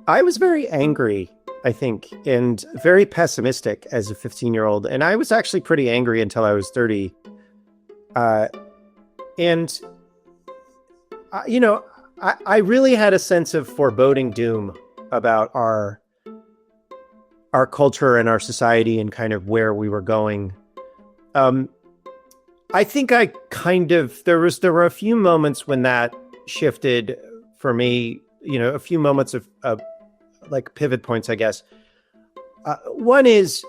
I was very angry, I think, and very pessimistic as a 15-year-old. And I was actually pretty angry until I was 30. Uh, and, you know, I really had a sense of foreboding doom about our culture and our society and kind of where we were going. I think there were a few moments when that shifted for me, a few moments of like pivot points, I guess. One is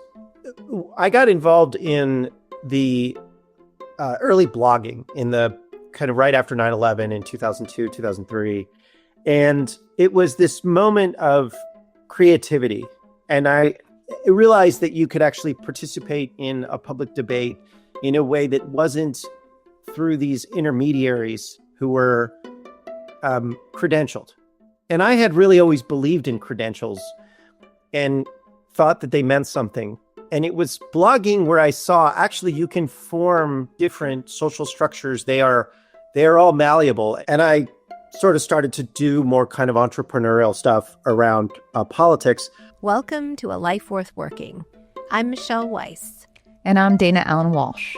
I got involved in the early blogging in the kind of right after 9/11 in 2002, 2003. And it was this moment of creativity. And I realized that you could actually participate in a public debate in a way that wasn't through these intermediaries who were credentialed. And I had really always believed in credentials and thought that they meant something. And it was blogging where I saw actually you can form different social structures. They are all malleable. And I sort of started to do more kind of entrepreneurial stuff around politics. Welcome to A Life Worth Working. I'm Michelle Weiss. And I'm Dana Allen Walsh.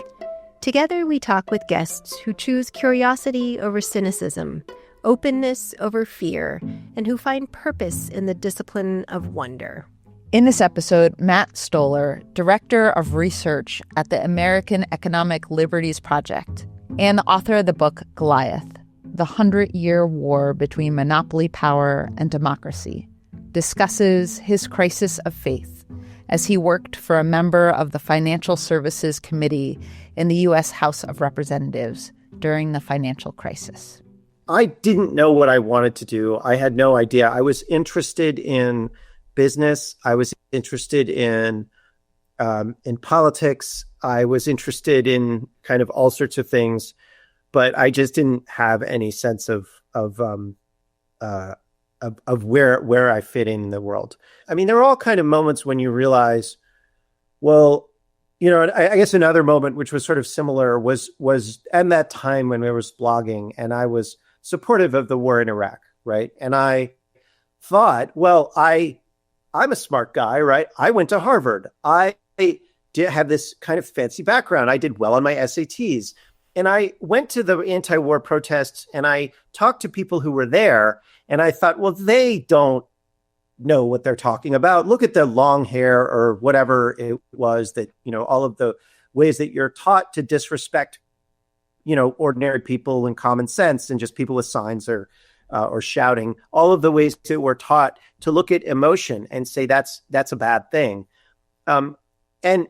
Together we talk with guests who choose curiosity over cynicism, openness over fear, and who find purpose in the discipline of wonder. In this episode, Matt Stoller, Director of Research at the American Economic Liberties Project, and the author of the book Goliath, The 100-Year War Between Monopoly Power and Democracy, discusses his crisis of faith as he worked for a member of the Financial Services Committee in the U.S. House of Representatives during the financial crisis. I didn't know what I wanted to do. I had no idea. I was interested in business. I was interested in politics. I was interested in kind of all sorts of things, but I just didn't have any sense of where I fit in the world. I mean, there are all kind of moments when you realize, well, I guess another moment which was sort of similar was at that time when I was blogging and I was supportive of the war in Iraq, right? And I thought, well, I'm a smart guy, right? I went to Harvard. I did have this kind of fancy background. I did well on my SATs. And I went to the anti-war protests and I talked to people who were there. And I thought, well, they don't know what they're talking about. Look at their long hair or whatever it was that, all of the ways that you're taught to disrespect, ordinary people and common sense and just people with signs or shouting, all of the ways that we're taught to look at emotion and say that's a bad thing. And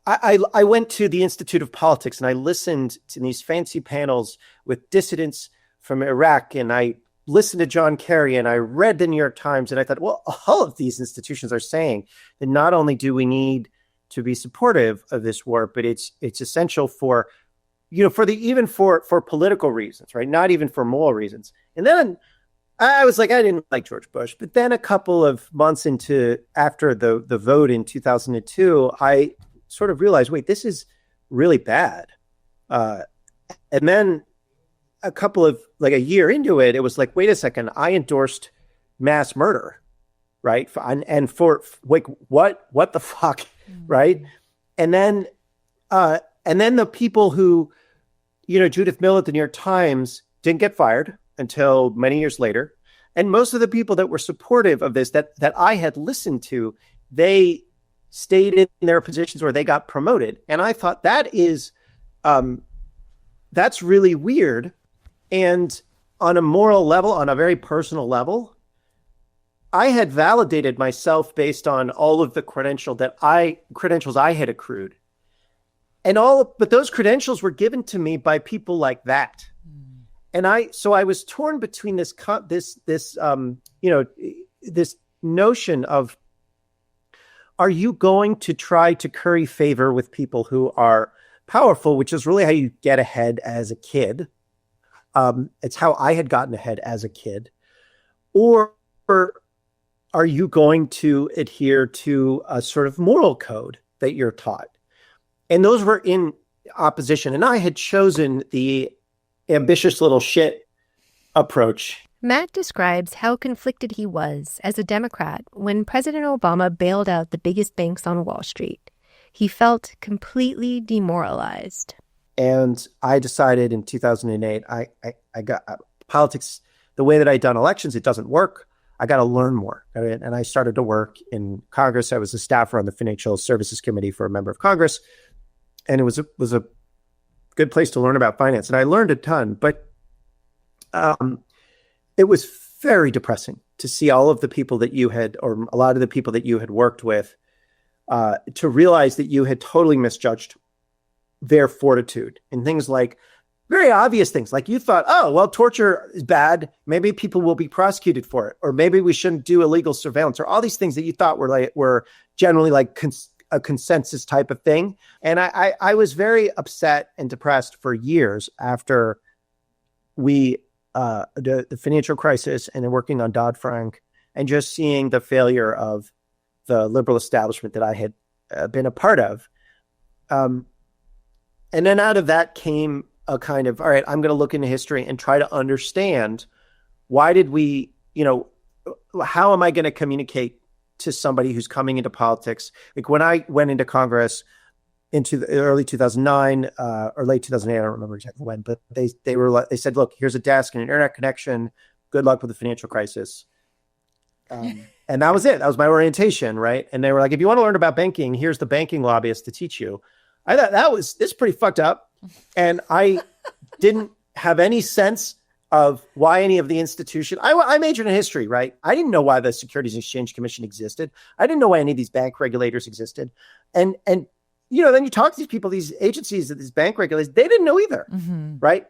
I went to the Institute of Politics and I listened to these fancy panels with dissidents from Iraq, and I listened to John Kerry and I read the New York Times, and I thought, well, all of these institutions are saying that not only do we need to be supportive of this war, but it's essential for even for political reasons, right? Not even for moral reasons. And then I was like, I didn't like George Bush, but then a couple of months after the vote in 2002, I sort of realized, wait, this is really bad. And then a year into it, it was like, wait a second, I endorsed mass murder, right? And for like, what the fuck, right? And then the people who, Judith Mill at the New York Times didn't get fired until many years later. And most of the people that were supportive of this, that I had listened to, they stayed in their positions where they got promoted. And I thought that's really weird. And on a moral level, on a very personal level, I had validated myself based on all of the credentials I had accrued. But those credentials were given to me by people like that. And I was torn between this notion of, are you going to try to curry favor with people who are powerful, which is really how you get ahead as a kid. It's how I had gotten ahead as a kid. Or are you going to adhere to a sort of moral code that you're taught? And those were in opposition. And I had chosen the ambitious little shit approach. Matt describes how conflicted he was as a Democrat when President Obama bailed out the biggest banks on Wall Street. He felt completely demoralized. And I decided in 2008, I got politics, the way that I'd done elections, it doesn't work. I got to learn more. And I started to work in Congress. I was a staffer on the Financial Services Committee for a member of Congress. And it was a good place to learn about finance. And I learned a ton, but it was very depressing to see all of the people that you had, or a lot of the people that you had worked with, to realize that you had totally misjudged their fortitude in things like very obvious things. Like you thought, oh, well, torture is bad. Maybe people will be prosecuted for it. Or maybe we shouldn't do illegal surveillance, or all these things that you thought were generally like a consensus type of thing. And I was very upset and depressed for years after the financial crisis and then working on Dodd-Frank and just seeing the failure of the liberal establishment that I had been a part of. And then out of that came a kind of, all right, I'm going to look into history and try to understand why did we, how am I going to communicate to somebody who's coming into politics? Like when I went into Congress into the early 2009 or late 2008, I don't remember exactly when, but they said, look, here's a desk and an internet connection. Good luck with the financial crisis. And that was it. That was my orientation, right? And they were like, if you want to learn about banking, here's the banking lobbyist to teach you. I thought this is pretty fucked up. And I didn't have any sense of why any of the institution. I majored in history, right? I didn't know why the Securities and Exchange Commission existed. I didn't know why any of these bank regulators existed. And then you talk to these people, these agencies, these bank regulators, they didn't know either, right?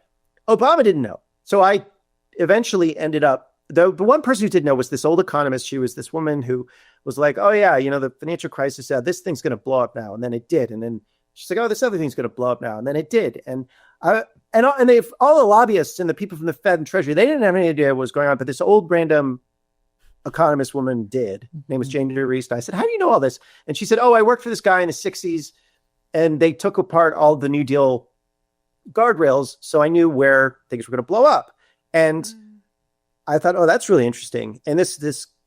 Obama didn't know. So I eventually ended up, the one person who did know was this old economist. She was this woman who was like, oh yeah, the financial crisis, this thing's going to blow up now. And then it did. And then she's like, oh, this other thing's going to blow up now. And then it did. And they, all the lobbyists and the people from the Fed and Treasury, they didn't have any idea what was going on. But this old random economist woman did. Her name was Jane Reese. And I said, how do you know all this? And she said, oh, I worked for this guy in the 60s. And they took apart all the New Deal guardrails. So I knew where things were going to blow up. And I thought, oh, that's really interesting. And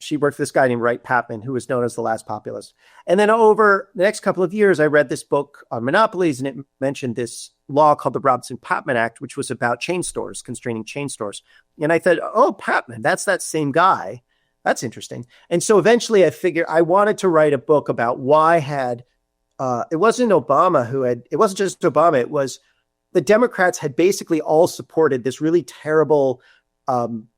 she worked for this guy named Wright Patman, who was known as the last populist. And then over the next couple of years, I read this book on monopolies, and it mentioned this law called the Robinson-Patman Act, which was about chain stores, constraining chain stores. And I thought, oh, Patman, that's that same guy. That's interesting. And so eventually I figured I wanted to write a book about why it wasn't just Obama, it was the Democrats had basically all supported this really terrible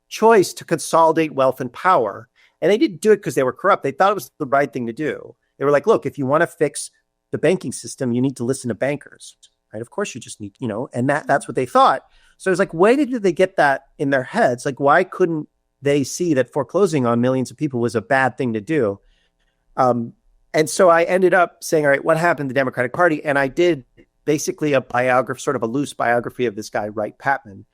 choice to consolidate wealth and power. And they didn't do it because they were corrupt. They thought it was the right thing to do. They were like, look, if you want to fix the banking system, you need to listen to bankers, right? Of course you just need, and that's what they thought. So it was like, why did they get that in their heads? Like, why couldn't they see that foreclosing on millions of people was a bad thing to do? And so I ended up saying, all right, what happened to the Democratic Party? And I did basically a biography, sort of a loose biography of this guy, Wright Patman,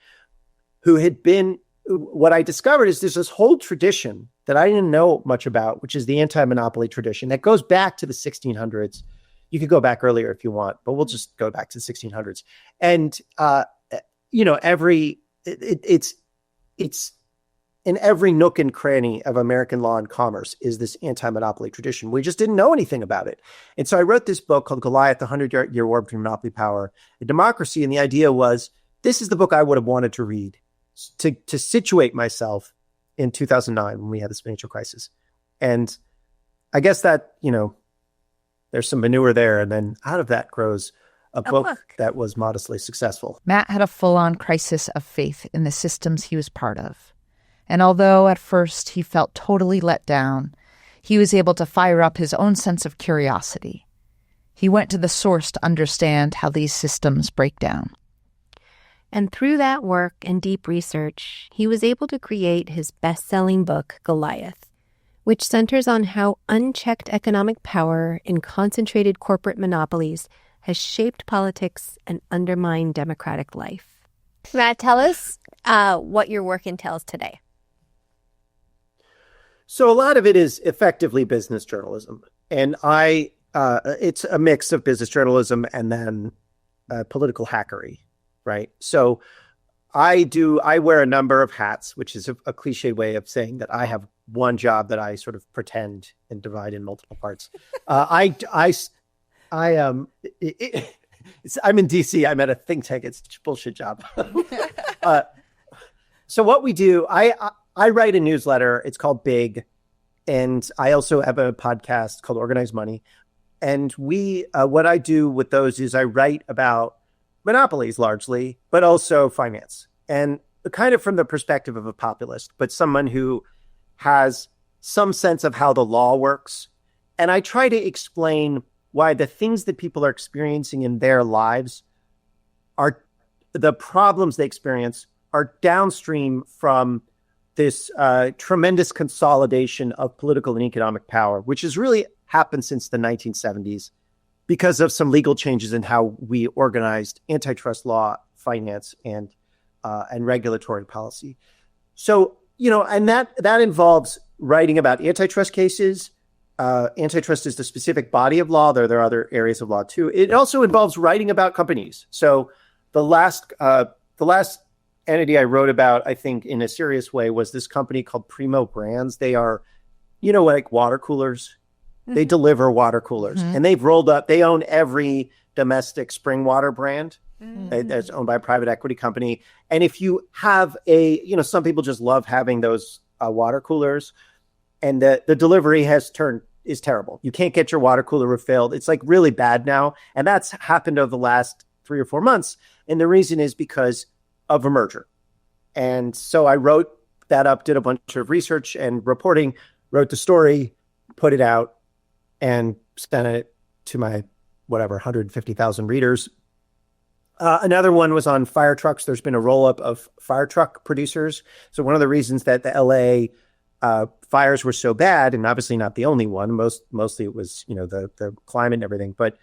who had been, what I discovered is there's this whole tradition that I didn't know much about, which is the anti-monopoly tradition that goes back to the 1600s. You could go back earlier if you want, but we'll just go back to the 1600s. And, it's in every nook and cranny of American law and commerce is this anti-monopoly tradition. We just didn't know anything about it. And so I wrote this book called Goliath, the 100-Year War Between Monopoly Power and Democracy. And the idea was, this is the book I would have wanted to read to situate myself in 2009 when we had this financial crisis. And I guess that, there's some manure there. And then out of that grows a book that was modestly successful. Matt had a full-on crisis of faith in the systems he was part of. And although at first he felt totally let down, he was able to fire up his own sense of curiosity. He went to the source to understand how these systems break down. And through that work and deep research, he was able to create his best-selling book, Goliath, which centers on how unchecked economic power in concentrated corporate monopolies has shaped politics and undermined democratic life. Matt, tell us what your work entails today. So a lot of it is effectively business journalism. And it's a mix of business journalism and then political hackery, right? So I wear a number of hats, which is a cliche way of saying that I have one job that I sort of pretend and divide in multiple parts. I I'm in DC. I'm at a think tank. It's a bullshit job. uh, so what we do, I write a newsletter. It's called Big, and I also have a podcast called Organized Money. And we, what I do with those is I write about monopolies largely, but also finance, and kind of from the perspective of a populist, but someone who has some sense of how the law works. And I try to explain why the things that people are experiencing in their lives are the problems they experience are downstream from this tremendous consolidation of political and economic power, which has really happened since the 1970s because of some legal changes in how we organized antitrust law, finance, and regulatory policy. So, and that involves writing about antitrust cases. Antitrust is the specific body of law. There are other areas of law too. It also involves writing about companies. So the last entity I wrote about, I think in a serious way, was this company called Primo Brands. They are, like water coolers. They deliver water coolers, and they've rolled up. They own every domestic spring water brand that's owned by a private equity company. And if you have some people just love having those water coolers, and the delivery is terrible. You can't get your water cooler refilled. It's like really bad now. And that's happened over the last 3 or 4 months. And the reason is because of a merger. And so I wrote that up, did a bunch of research and reporting, wrote the story, put it out, and sent it to my 150,000 readers. Another one was on fire trucks. There's been a roll-up of fire truck producers. So one of the reasons that the LA fires were so bad, and obviously not the only one, mostly it was, the climate and everything, but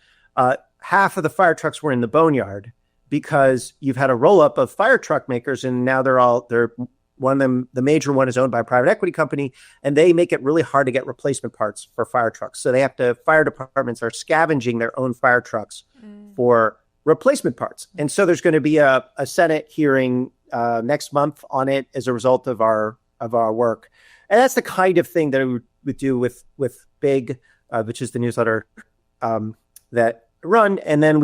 half of the fire trucks were in the boneyard because you've had a roll-up of fire truck makers, and now they're one of them, the major one, is owned by a private equity company, and they make it really hard to get replacement parts for fire trucks. So fire departments are scavenging their own fire trucks for replacement parts. And so there's going to be a Senate hearing next month on it as a result of our work. And that's the kind of thing that we would do with Big, which is the newsletter that I run. And then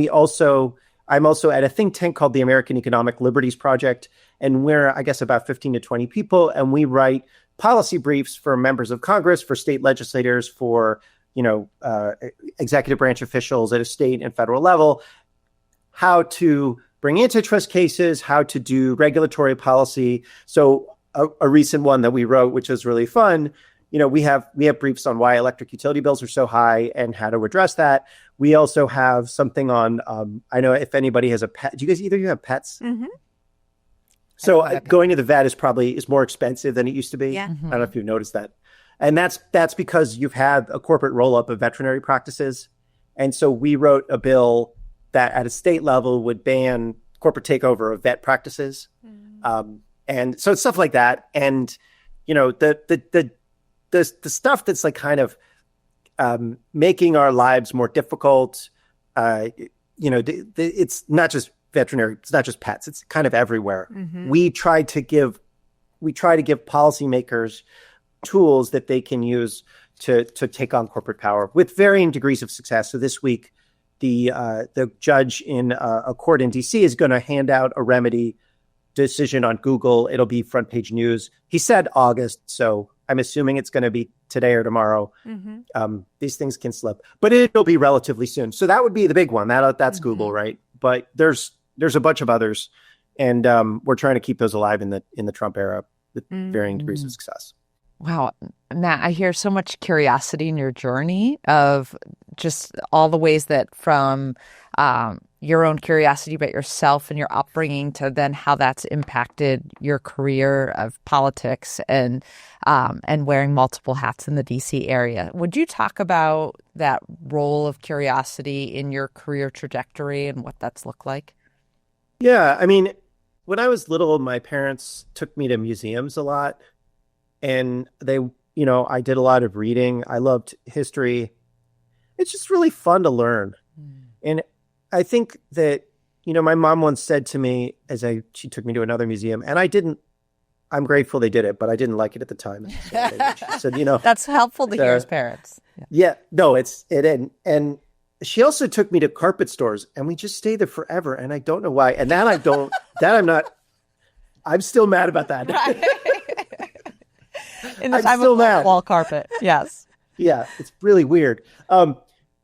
I'm also at a think tank called the American Economic Liberties Project, and we're, I guess, about 15 to 20 people, and we write policy briefs for members of Congress, for state legislators, for executive branch officials at a state and federal level, how to bring antitrust cases, how to do regulatory policy. So a recent one that we wrote, which is really fun, we have briefs on why electric utility bills are so high and how to address that. We also have something on, I know if anybody has a pet, do you guys, either of you have pets? Mm-hmm. So going to the vet is more expensive than it used to be. Yeah. I don't know if you've noticed that. And that's because you've had a corporate roll-up of veterinary practices. And so we wrote a bill that at a state level would ban corporate takeover of vet practices. And so it's stuff like that. And, the stuff that's like kind of making our lives more difficult, it's not just veterinary, it's not just pets, it's kind of everywhere. We try to give policymakers tools that they can use to take on corporate power with varying degrees of success. So this week, the judge in a court in DC is going to hand out a remedy decision on Google. It'll be front page news. He said August, so I'm assuming it's going to be today or tomorrow. These things can slip, but it'll be relatively soon. So that would be the big one. That's Google, right? But there's a bunch of others, and we're trying to keep those alive in the Trump era with varying degrees of success. Wow. Matt, I hear so much curiosity in your journey of just all the ways that from your own curiosity about yourself and your upbringing to then how that's impacted your career of politics and wearing multiple hats in the DC area. Would you talk about that role of curiosity in your career trajectory and what that's looked like? Yeah. I mean, when I was little, my parents took me to museums a lot, and I did a lot of reading. I loved history. It's just really fun to learn. And I think that my mom once said to me she took me to another museum, and I'm grateful they did it, but I didn't like it at the time. She said, That's helpful to hear as parents. yeah, no, it didn't. And she also took me to carpet stores, and we just stayed there forever. And I don't know why. And I'm still mad about that. Right. In the I'm time still of mad. wall carpet. Yes. Yeah, it's really weird.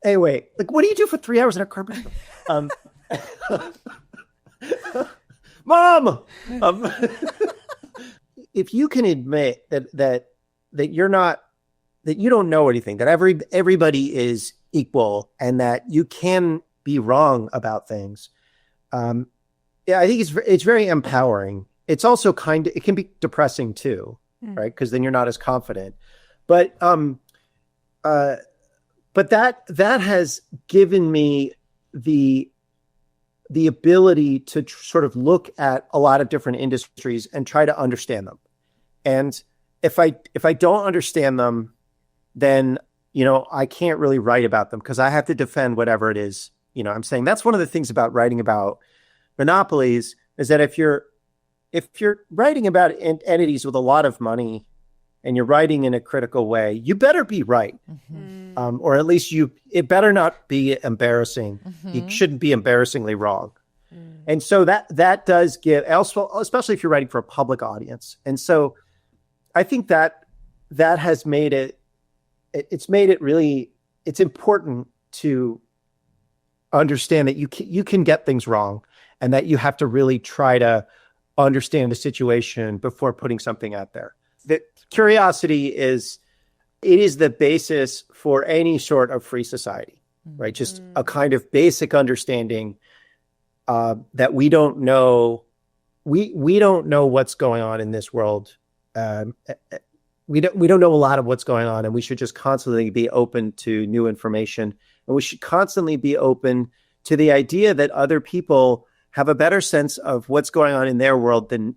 Anyway, like, what do you do for 3 hours in a carpet store? Mom! If you can admit that you're not, that you don't know anything, that everybody is equal, and that you can be wrong about things, yeah, I think it's very empowering. It's also it can be depressing too, right? Because then you're not as confident. But that has given me the ability to sort of look at a lot of different industries and try to understand them. And if I don't understand them, then, I can't really write about them, because I have to defend whatever it is, I'm saying. That's one of the things about writing about monopolies, is that if you're writing about entities with a lot of money, and you're writing in a critical way, you better be right. Mm-hmm. Or at least it better not be embarrassing. Mm-hmm. You shouldn't be embarrassingly wrong. And so that does give, especially if you're writing for a public audience. And so I think that has made it's made it really, it's important to understand that you can get things wrong, and that you have to really try to understand the situation before putting something out there. That curiosity is the basis for any sort of free society, right? Just a kind of basic understanding that we don't know. We don't know what's going on in this world. We don't know a lot of what's going on, and we should just constantly be open to new information, and we should constantly be open to the idea that other people have a better sense of what's going on in their world than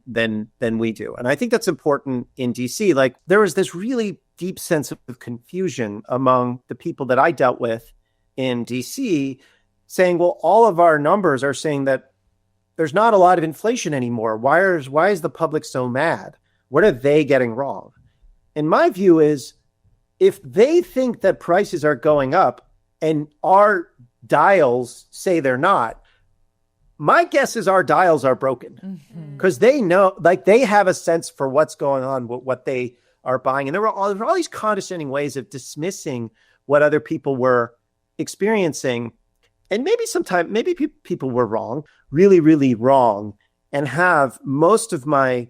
we do. And I think that's important in DC. Like, there was this really deep sense of confusion among the people that I dealt with in DC, saying, well, all of our numbers are saying that there's not a lot of inflation anymore. Why is the public so mad? What are they getting wrong? And my view is, if they think that prices are going up and our dials say they're not, my guess is our dials are broken, because they know, like, they have a sense for what's going on, what they are buying. And there were all these condescending ways of dismissing what other people were experiencing. And maybe people were wrong, really, really wrong, and have most of my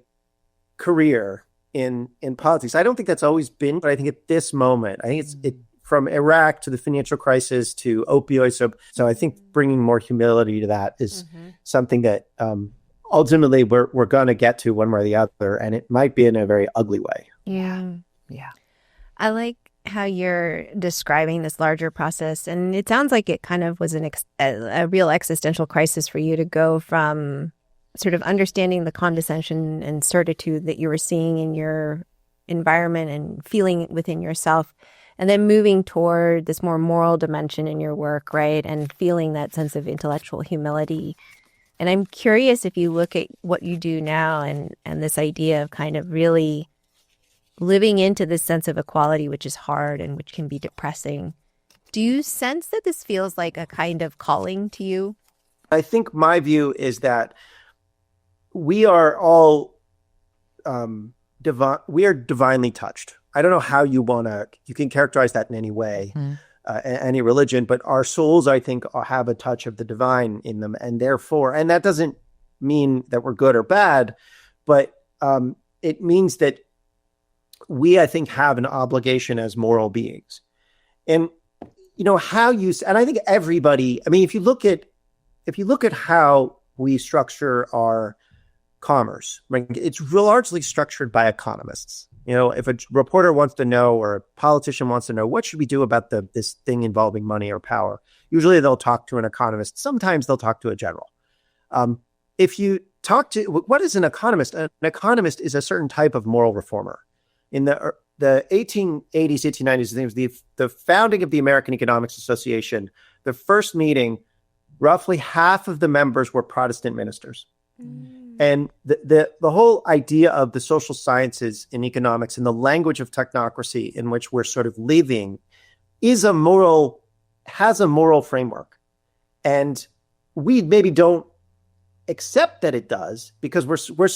career in politics. I don't think that's always been, but I think at this moment, I think it's from Iraq to the financial crisis to opioids. So I think bringing more humility to that is something that ultimately we're going to get to one way or the other, and it might be in a very ugly way. Yeah. I like how you're describing this larger process, and it sounds like it kind of was a real existential crisis for you to go from sort of understanding the condescension and certitude that you were seeing in your environment and feeling within yourself, and then moving toward this more moral dimension in your work, right? And feeling that sense of intellectual humility. And I'm curious, if you look at what you do now and this idea of kind of really living into this sense of equality, which is hard and which can be depressing, do you sense that this feels like a kind of calling to you? I think my view is that we are all we are divinely touched. I don't know how you can characterize that in any way, any religion, but our souls, I think, have a touch of the divine in them. And therefore, and that doesn't mean that we're good or bad, but it means that we, I think, have an obligation as moral beings. And, and I think everybody, I mean, if you look at how we structure our commerce, right, it's largely structured by economists. If a reporter wants to know, or a politician wants to know, what should we do about this thing involving money or power? Usually they'll talk to an economist. Sometimes they'll talk to a general. If you talk to, what is an economist? An economist is a certain type of moral reformer. In the 1880s, 1890s, it was the founding of the American Economics Association. The first meeting roughly half of the members were Protestant ministers. And the whole idea of the social sciences in economics and the language of technocracy in which we're sort of living has a moral framework. And we maybe don't accept that it does, because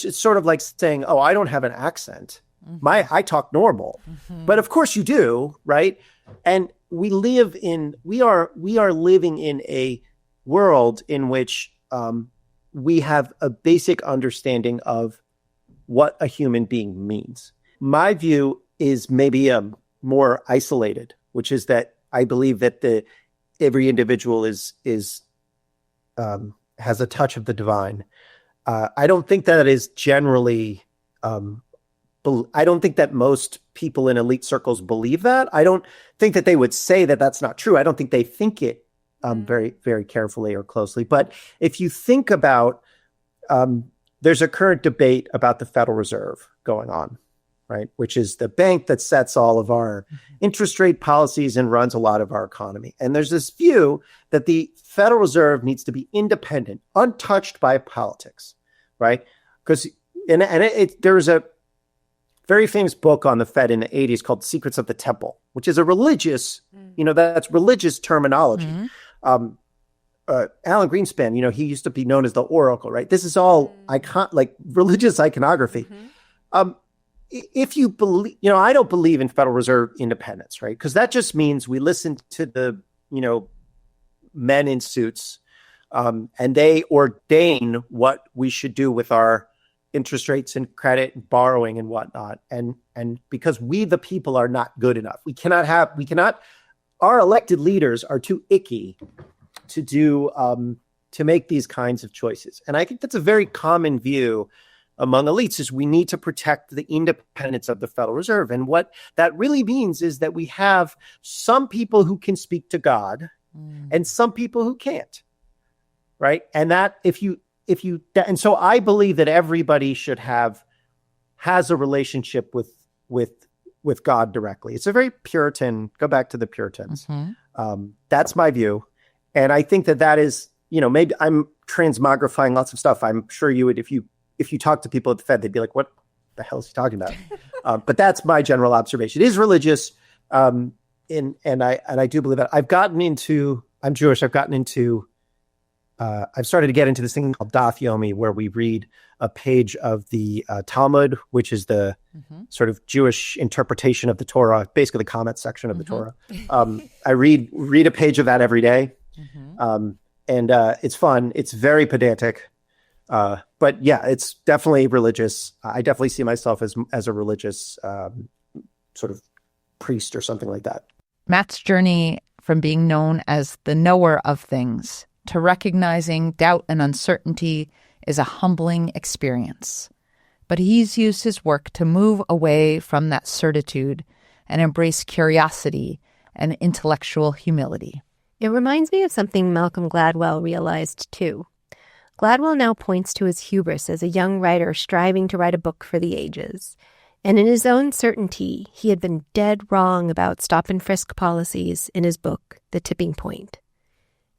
it's sort of like saying, oh, I don't have an accent. I talk normal. But of course you do, right? And we are living in a world in which we have a basic understanding of what a human being means. My view is maybe more isolated, which is that I believe that every individual has a touch of the divine. I don't think that is generally. I don't think that most people in elite circles believe that. I don't think that they would say that that's not true. I don't think they think it very, very carefully or closely. But if you think about, there's a current debate about the Federal Reserve going on, right? Which is the bank that sets all of our interest rate policies and runs a lot of our economy. And there's this view that the Federal Reserve needs to be independent, untouched by politics, right? Because there's a very famous book on the Fed in the 80s called Secrets of the Temple, which is a religious, that's religious terminology. Alan Greenspan, he used to be known as the Oracle, right? This is all religious iconography. If you believe, I don't believe in Federal Reserve independence, right? Because that just means we listen to the, men in suits, and they ordain what we should do with our interest rates and credit and borrowing and whatnot. And because we, the people, are not good enough. Our elected leaders are too icky to do, to make these kinds of choices. And I think that's a very common view among elites, is we need to protect the independence of the Federal Reserve. And what that really means is that we have some people who can speak to God and some people who can't, right? And that and so I believe that everybody has a relationship with God directly. It's a very Puritan, go back to the Puritans. That's my view. And I think that is, maybe I'm transmogrifying lots of stuff. I'm sure you would, if you talk to people at the Fed, they'd be like, what the hell is he talking about? But that's my general observation. It is religious. And I do believe that. I'm Jewish. I've started to get into this thing called Daf Yomi, where we read a page of the Talmud, which is the sort of Jewish interpretation of the Torah, basically the comment section of the Torah. I read a page of that every day. And it's fun. It's very pedantic. But yeah, it's definitely religious. I definitely see myself as a religious sort of priest or something like that. Matt's journey from being known as the knower of things to recognizing doubt and uncertainty is a humbling experience. But he's used his work to move away from that certitude and embrace curiosity and intellectual humility. It reminds me of something Malcolm Gladwell realized, too. Gladwell now points to his hubris as a young writer striving to write a book for the ages. And in his own certainty, he had been dead wrong about stop-and-frisk policies in his book, The Tipping Point.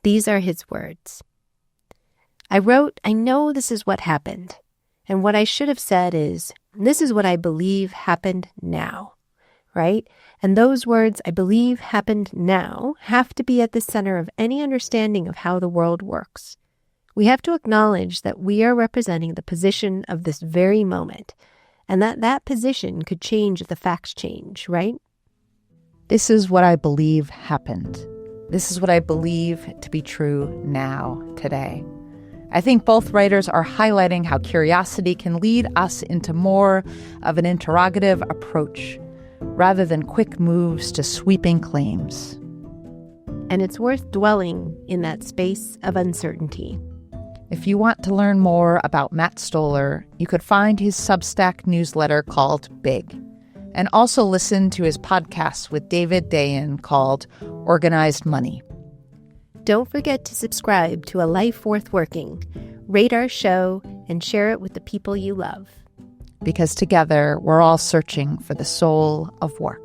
These are his words. I wrote, I know this is what happened. And what I should have said is, this is what I believe happened now. Right? And those words, I believe happened now, have to be at the center of any understanding of how the world works. We have to acknowledge that we are representing the position of this very moment, and that position could change if the facts change, right? This is what I believe happened. This is what I believe to be true now, today. I think both writers are highlighting how curiosity can lead us into more of an interrogative approach, rather than quick moves to sweeping claims. And it's worth dwelling in that space of uncertainty. If you want to learn more about Matt Stoller, you could find his Substack newsletter called Big, and also listen to his podcast with David Dayan called Organized Money. Don't forget to subscribe to A Life Worth Working, rate our show, and share it with the people you love. Because together, we're all searching for the soul of work.